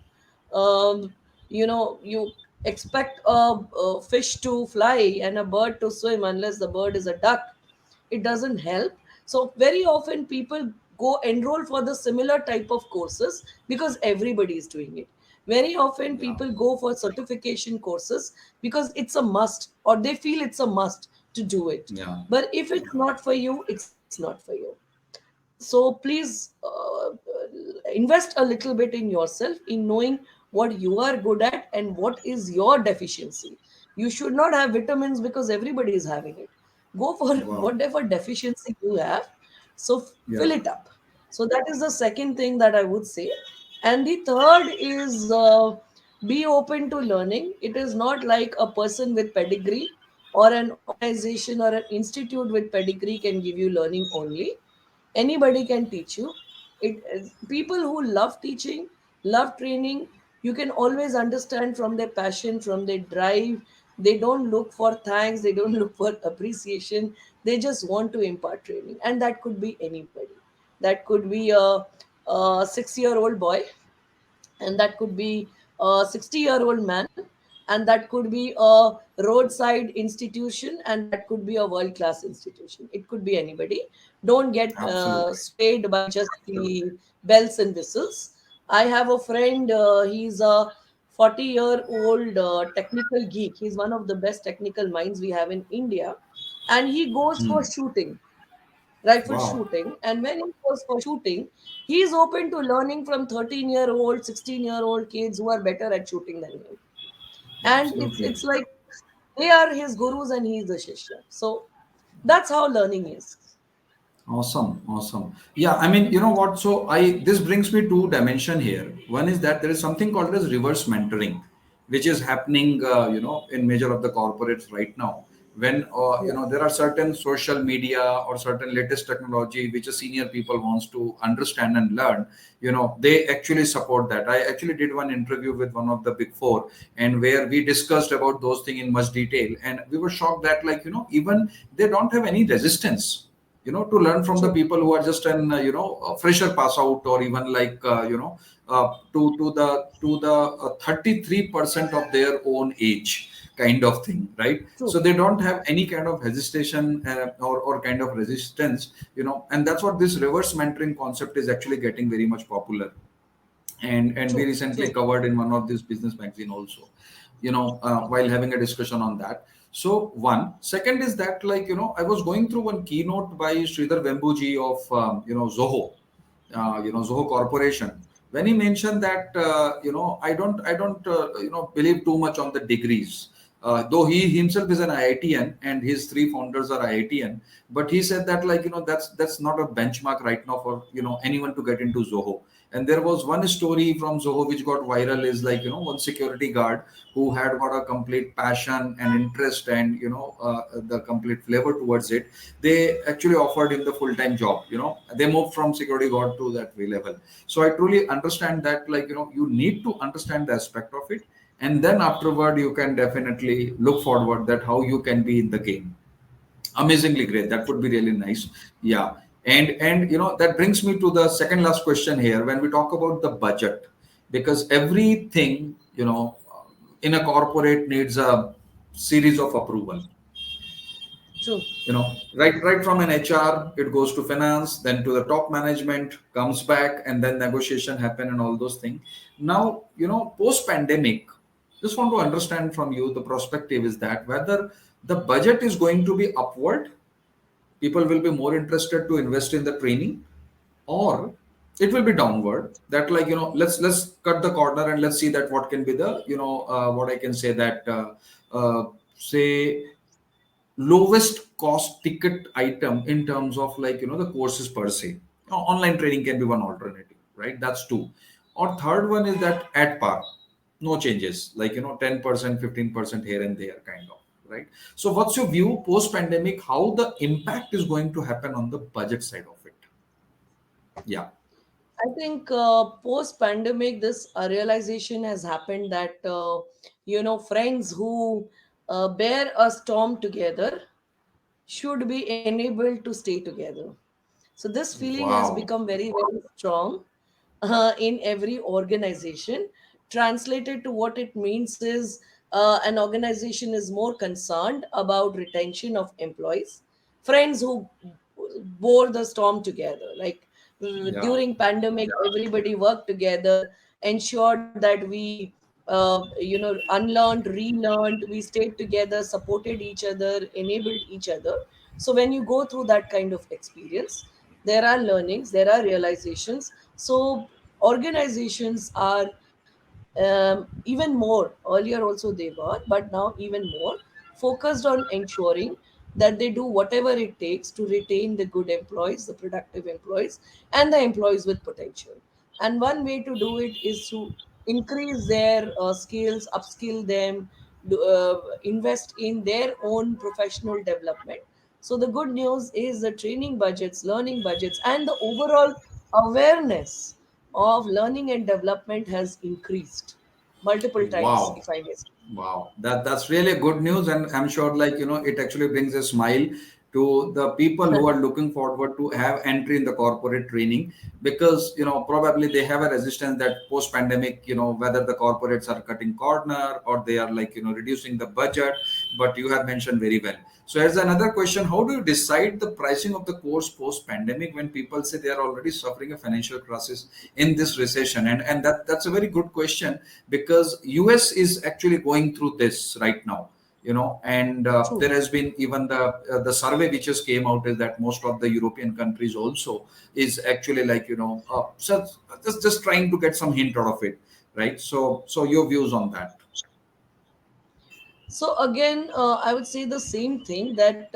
You expect a fish to fly and a bird to swim unless the bird is a duck, it doesn't help. So very often people go enroll for the similar type of courses because everybody is doing it. Very often Yeah. people go for certification courses because it's a must, or they feel it's a must to do it. Yeah. But if it's Yeah. not for you, it's not for you. So please invest a little bit in yourself, in knowing what you are good at and what is your deficiency. You should not have vitamins because everybody is having it. Go for Wow. whatever deficiency you have, so Yeah. fill it up. So that is the second thing that I would say. And the third is, be open to learning. It is not like a person with pedigree or an organization or an institute with pedigree can give you learning only. Anybody can teach you. It is people who love teaching, love training. You can always understand from their passion, from their drive. They don't look for thanks, they don't look for appreciation. They just want to impart training, and that could be anybody. That could be a 6-year-old boy, and that could be a 60-year-old man, and that could be a roadside institution, and that could be a world class institution. It could be anybody. Don't get Absolutely. swayed by just the bells and whistles. I have a friend, he's a 40-year-old technical geek. He's one of the best technical minds we have in India, and he goes for shooting, rifle Wow. shooting. And when he goes for shooting, he is open to learning from 13-year-old, 16-year-old kids who are better at shooting than him. And Absolutely. it's like they are his gurus and he is the shishya. So that's how learning is. Awesome, awesome. Yeah, I mean, you know what? So I this brings me to dimension here. One is that there is something called as reverse mentoring, which is happening, in major of the corporates right now. When Yeah, there are certain social media or certain latest technology which a senior people wants to understand and learn, they actually support that. I actually did one interview with one of the big four, and where we discussed about those things in much detail, and we were shocked that even they don't have any resistance to learn from the true, people who are just an a fresher pass out, or even like to the 33% of their own age kind of thing, right? true, So they don't have any kind of hesitation, or kind of resistance, and that's what this reverse mentoring concept is actually getting very much popular. And we true, recently true. covered in one of these business magazine also, while having a discussion on that. So one second is that, I was going through one keynote by Sridhar Vembuji of Zoho Corporation, when he mentioned that I don't believe too much on the degrees. Though he himself is an IITN and his three founders are IITN, but he said that, that's not a benchmark right now for anyone to get into Zoho. And there was one story from Zoho which got viral, is like one security guard who had got a complete passion and interest, and the complete flavor towards it. They actually offered him the full-time job. They moved from security guard to that way level. So I truly understand that, you need to understand the aspect of it, and then afterward you can definitely look forward that how you can be in the game. Amazingly great. That would be really nice. Yeah. And that brings me to the second last question here, when we talk about the budget, because everything in a corporate needs a series of approval. True. Right from an HR, it goes to finance, then to the top management, comes back, and then negotiation happen and all those things. Now, post pandemic, just want to understand from you, the perspective is that whether the budget is going to be upward, people will be more interested to invest in the training, or it will be downward, that, let's cut the corner and let's see that what can be the what I can say that say lowest cost ticket item in terms of, the courses per se. Online training can be one alternative, right? That's two. Or third one is that at par, no changes, 10%, 15% here and there kind of, right? So what's your view post pandemic, how the impact is going to happen on the budget side of it? Yeah. I think post pandemic, this realization has happened that, friends who bear a storm together should be enabled to stay together. So this feeling has Wow. become very, very strong in every organization. Translated to what it means is, an organization is more concerned about retention of employees, friends who bore the storm together. Like Yeah. during pandemic, everybody worked together. ensured that we unlearned, relearned, we stayed together, supported each other, enabled each other. So when you go through that kind of experience, there are learnings, there are realizations. So organizations are even more, earlier also they were, but now even more focused on ensuring that they do whatever it takes to retain the good employees, the productive employees, and the employees with potential. And one way to do it is to increase their skills, upskill them, invest in their own professional development. So the good news is the training budgets, learning budgets, and the overall awareness of learning and development has increased multiple times, Wow. if I may say. Wow, that's really good news, and I'm sure, like, it actually brings a smile to the people who are looking forward to have entry in the corporate training, because probably they have a resistance that post pandemic, whether the corporates are cutting corner or they are, like, reducing the budget. But you have mentioned very well. So here's another question: how do you decide the pricing of the course post pandemic when people say they are already suffering a financial crisis in this recession? And that's a very good question, because US is actually going through this right now, and True. there has been even the survey which just came out is that most of the European countries also is actually, like, so just trying to get some hint out of it, right? So your views on that? So again, I would say the same thing, that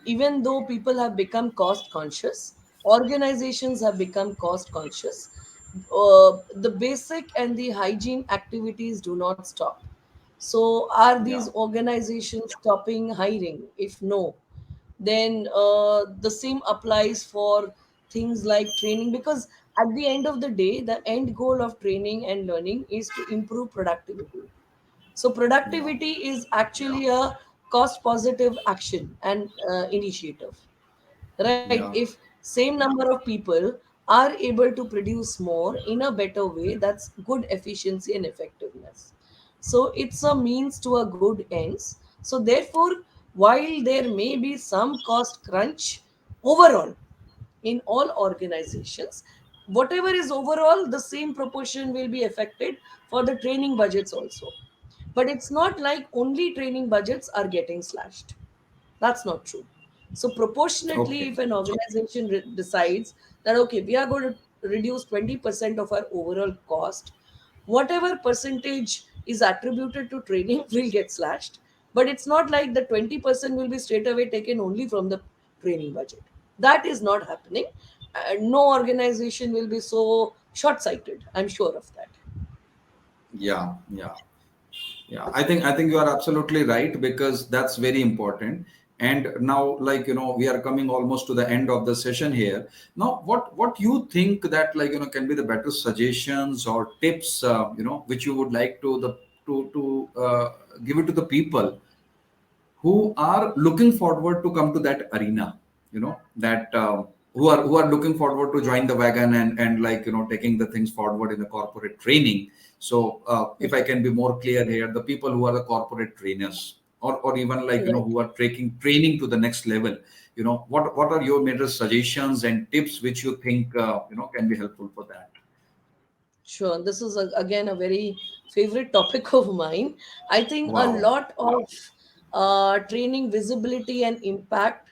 even though people have become cost conscious, organizations have become cost conscious. The basic and the hygiene activities do not stop. So are Yeah, these organizations stopping hiring? If no, then the same applies for things like training, because at the end of the day, the end goal of training and learning is to improve productivity. So yeah, productivity is actually a cost positive action and initiative, right? yeah, If same number of people are able to produce more in a better way, that's good efficiency and effectiveness. So it's a means to a good ends. So therefore, while there may be some cost crunch overall in all organizations, whatever is overall, the same proportion will be affected for the training budgets also. But it's not like only training budgets are getting slashed. That's not true. So, proportionately, okay, if an organization decides that, okay, we are going to reduce 20% of our overall cost, whatever percentage is attributed to training will get slashed. But it's not like the 20% will be straight away taken only from the training budget. That is not happening. No organization will be so short sighted. I'm sure of that. yeah, yeah. Yeah, I think you are absolutely right, because that's very important. And now, like, we are coming almost to the end of the session here. Now, what you think that, like, can be the better suggestions or tips, which you would like to the to give it to the people who are looking forward to come to that arena, that who are looking forward to join the wagon, and, like, taking the things forward in the corporate training. So if I can be more clear here, the people who are the corporate trainers, or even, like, Right. who are taking training to the next level, what are your major suggestions and tips which you think can be helpful for that? Sure. This is again a very favorite topic of mine. I think a Wow. lot of training visibility and impact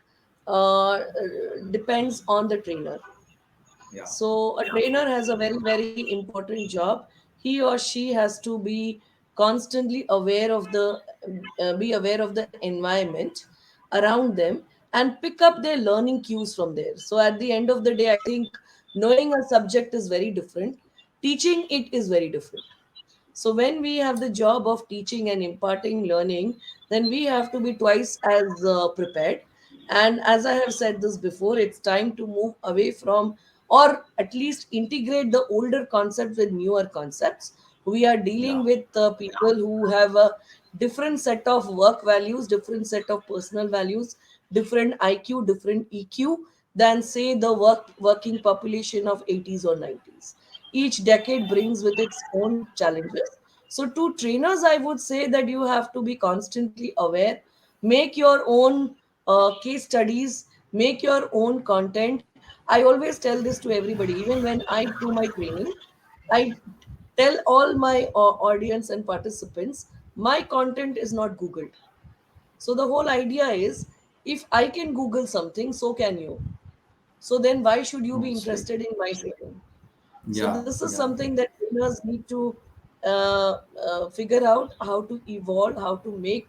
depends on the trainer. Yeah, So a trainer has a very, very important job. He or she has to be constantly aware of the be aware of the environment around them and pick up their learning cues from there. So at the end of the day, I think knowing a subject is very different. Teaching it is very different. So when we have the job of teaching and imparting learning, then we have to be twice as prepared. And as I have said this before, it's time to move away from, or at least integrate the older concepts with newer concepts. We are dealing yeah, with people who have a different set of work values, different set of personal values, different IQ, different EQ than say the working population of 80s or 90s. Each decade brings with its own challenges. So to trainers, I would say that you have to be constantly aware, make your own case studies, make your own content. I always tell this to everybody, even when I do my training, I tell all my audience and participants, my content is not Googled. So the whole idea is, if I can Google something, so can you. So then why should you be Oh, sweet. interested in my training? So Yeah, this is yeah, something that trainers need to figure out how to evolve, how to make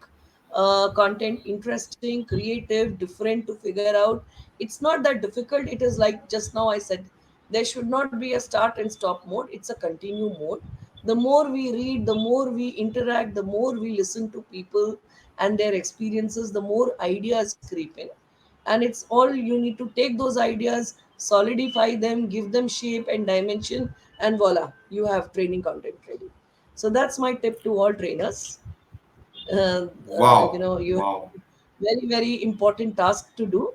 content interesting, creative, different to figure out. It's not that difficult. It is like just now I said, there should not be a start and stop mode. It's a continue mode. The more we read, the more we interact, the more we listen to people and their experiences, the more ideas creep in. And it's all, you need to take those ideas, solidify them, give them shape and dimension, and voila, you have training content ready. So that's my tip to all trainers. wow, You have wow, very, very important task to do.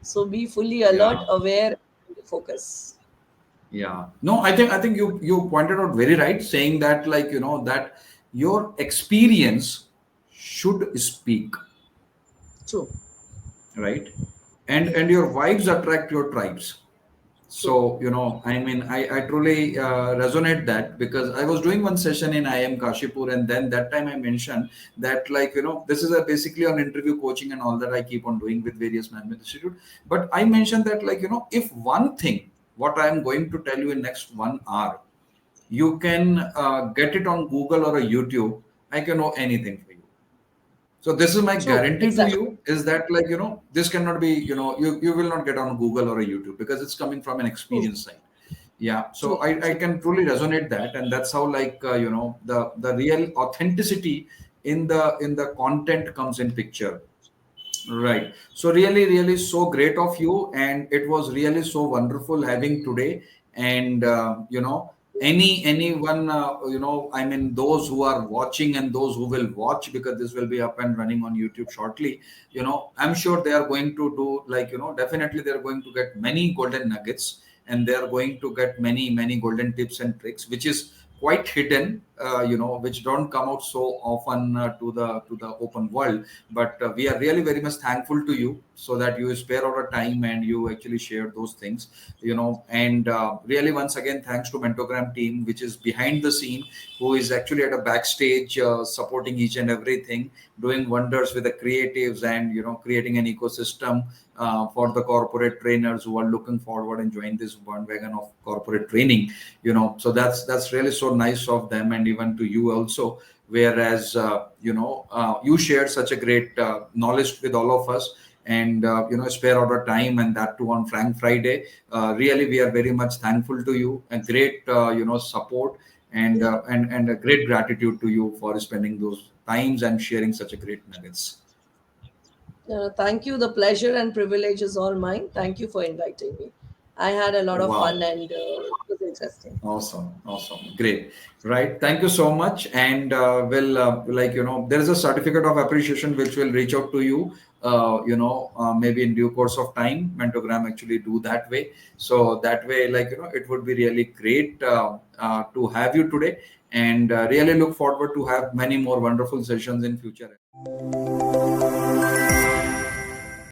So be fully alert, yeah. aware, focus. Yeah. No, I think you pointed out very right, saying that, like, that your experience should speak, True, right? And your vibes attract your tribes. true. So, I mean, I truly resonate that, because I was doing one session in IM Kashipur, and then that time I mentioned that, like, this is a basically on interview coaching and all that I keep on doing with various management institute. But I mentioned that, like, if one thing, what I am going to tell you in next 1 hour, you can get it on Google or a YouTube, I can know anything for you. So this is my True, guarantee to exactly. you, is that, like, this cannot be, you will not get on Google or a YouTube, because it's coming from an True, experience side. Yeah. So true, I true. can truly resonate that. And that's how, like, the real authenticity in the content comes in picture. Right. So really, really so great of you, and it was really so wonderful having today. And anyone, I mean, those who are watching and those who will watch, because this will be up and running on YouTube shortly. I'm sure they are going to do, like, definitely they are going to get many golden nuggets, and they are going to get many many golden tips and tricks, which is quite hidden, which don't come out so often to the open world. But we are really very much thankful to you, so that you spare out a time and you actually share those things. And really, once again, thanks to Mentogram team, which is behind the scene, who is actually at a backstage, supporting each and everything, doing wonders with the creatives, and creating an ecosystem for the corporate trainers who are looking forward and join this bandwagon of corporate training. So that's really so nice of them, and even to you also. Whereas you shared such a great knowledge with all of us, and spare out our time, and that too on Frank Friday. Really, we are very much thankful to you, and great support, and a great gratitude to you for spending those times and sharing such a great nuggets. Thank you. The pleasure and privilege is all mine. Thank you for inviting me. I had a lot of fun, Wow. and it was interesting. Awesome, awesome, great. Right, thank you so much. And will, like, there is a certificate of appreciation which will reach out to you. Maybe in due course of time, Mentogram actually do that way. So that way, like, it would be really great to have you today, and really look forward to have many more wonderful sessions in future.